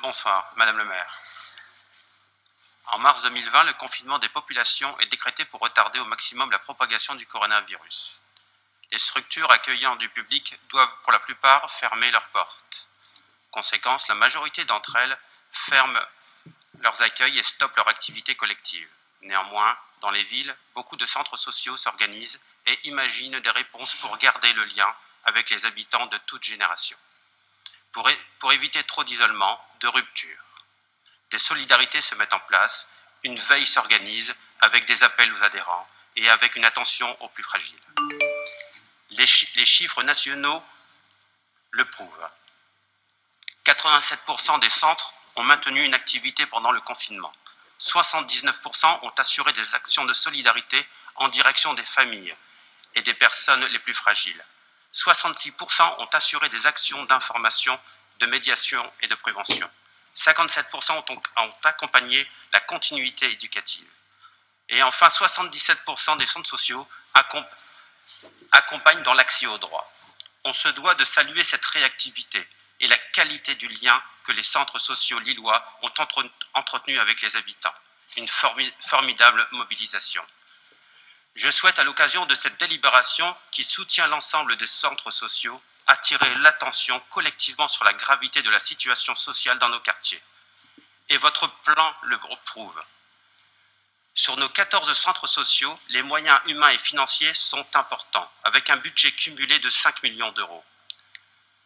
Bonsoir, Madame le maire. En mars 2020, le confinement des populations est décrété pour retarder au maximum la propagation du coronavirus. Les structures accueillant du public doivent pour la plupart fermer leurs portes. Conséquence, la majorité d'entre elles ferment leurs accueils et stoppent leur activité collective. Néanmoins, dans les villes, beaucoup de centres sociaux s'organisent et imaginent des réponses pour garder le lien avec les habitants de toute génération. Pour éviter trop d'isolement, de rupture. Des solidarités se mettent en place, une veille s'organise avec des appels aux adhérents et avec une attention aux plus fragiles. Les chiffres nationaux le prouvent. 87% des centres ont maintenu une activité pendant le confinement. 79% ont assuré des actions de solidarité en direction des familles et des personnes les plus fragiles. 66% ont assuré des actions d'information, de médiation et de prévention. 57% ont accompagné la continuité éducative. Et enfin, 77% des centres sociaux accompagnent dans l'accès aux droits. On se doit de saluer cette réactivité et la qualité du lien que les centres sociaux lillois ont entretenu avec les habitants. Une formidable mobilisation. Je souhaite, à l'occasion de cette délibération qui soutient l'ensemble des centres sociaux, attirer l'attention collectivement sur la gravité de la situation sociale dans nos quartiers. Et votre plan le prouve. Sur nos 14 centres sociaux, les moyens humains et financiers sont importants, avec un budget cumulé de 5 millions d'euros.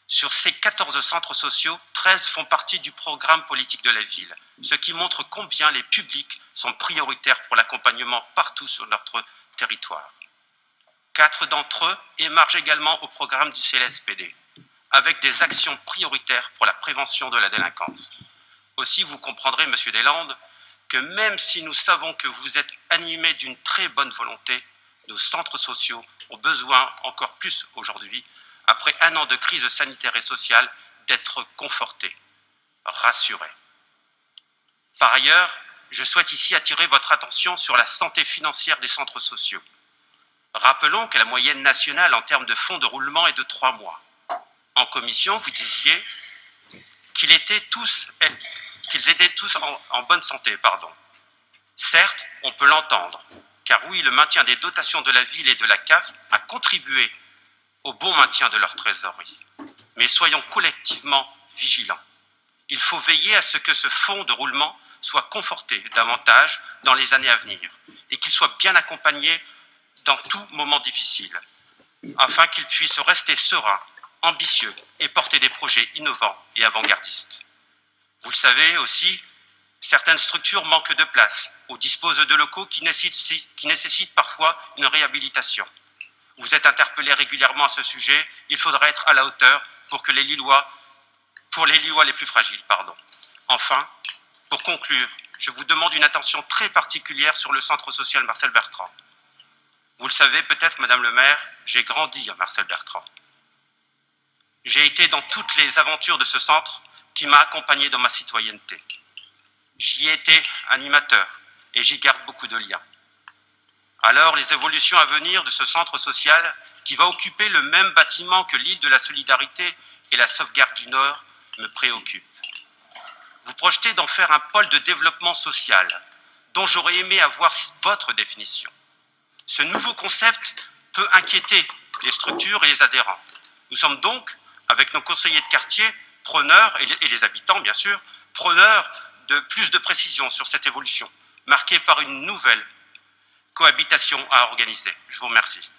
Sur ces 14 centres sociaux, 13 font partie du programme politique de la ville, ce qui montre combien les publics sont prioritaires pour l'accompagnement partout sur notre territoire. 4 d'entre eux émargent également au programme du CLSPD, avec des actions prioritaires pour la prévention de la délinquance. Aussi, vous comprendrez, Monsieur Deslandes, que même si nous savons que vous êtes animé d'une très bonne volonté, nos centres sociaux ont besoin encore plus aujourd'hui, après un an de crise sanitaire et sociale, d'être confortés, rassurés. Par ailleurs, je souhaite ici attirer votre attention sur la santé financière des centres sociaux. Rappelons que la moyenne nationale en termes de fonds de roulement est de 3 mois. En commission, vous disiez qu'ils étaient tous en bonne santé. Certes, on peut l'entendre, car oui, le maintien des dotations de la ville et de la CAF a contribué au bon maintien de leur trésorerie. Mais soyons collectivement vigilants. Il faut veiller à ce que ce fonds de roulement soit conforté davantage dans les années à venir et qu'il soit bien accompagné dans tout moment difficile, afin qu'il puisse rester serein, ambitieux et porter des projets innovants et avant-gardistes. Vous le savez aussi, certaines structures manquent de place ou disposent de locaux qui nécessitent parfois une réhabilitation. Vous êtes interpellé régulièrement à ce sujet, il faudra être à la hauteur pour les Lillois les plus fragiles. Enfin, pour conclure, je vous demande une attention très particulière sur le centre social Marcel Bertrand. Vous le savez peut-être, Madame le maire, j'ai grandi à Marcel Bertrand. J'ai été dans toutes les aventures de ce centre qui m'a accompagné dans ma citoyenneté. J'y ai été animateur et j'y garde beaucoup de liens. Alors, les évolutions à venir de ce centre social qui va occuper le même bâtiment que l'île de la Solidarité et la sauvegarde du Nord me préoccupent. Vous projetez d'en faire un pôle de développement social dont j'aurais aimé avoir votre définition. Ce nouveau concept peut inquiéter les structures et les adhérents. Nous sommes donc, avec nos conseillers de quartier, preneurs, et les habitants bien sûr, preneurs de plus de précision sur cette évolution, marquée par une nouvelle cohabitation à organiser. Je vous remercie.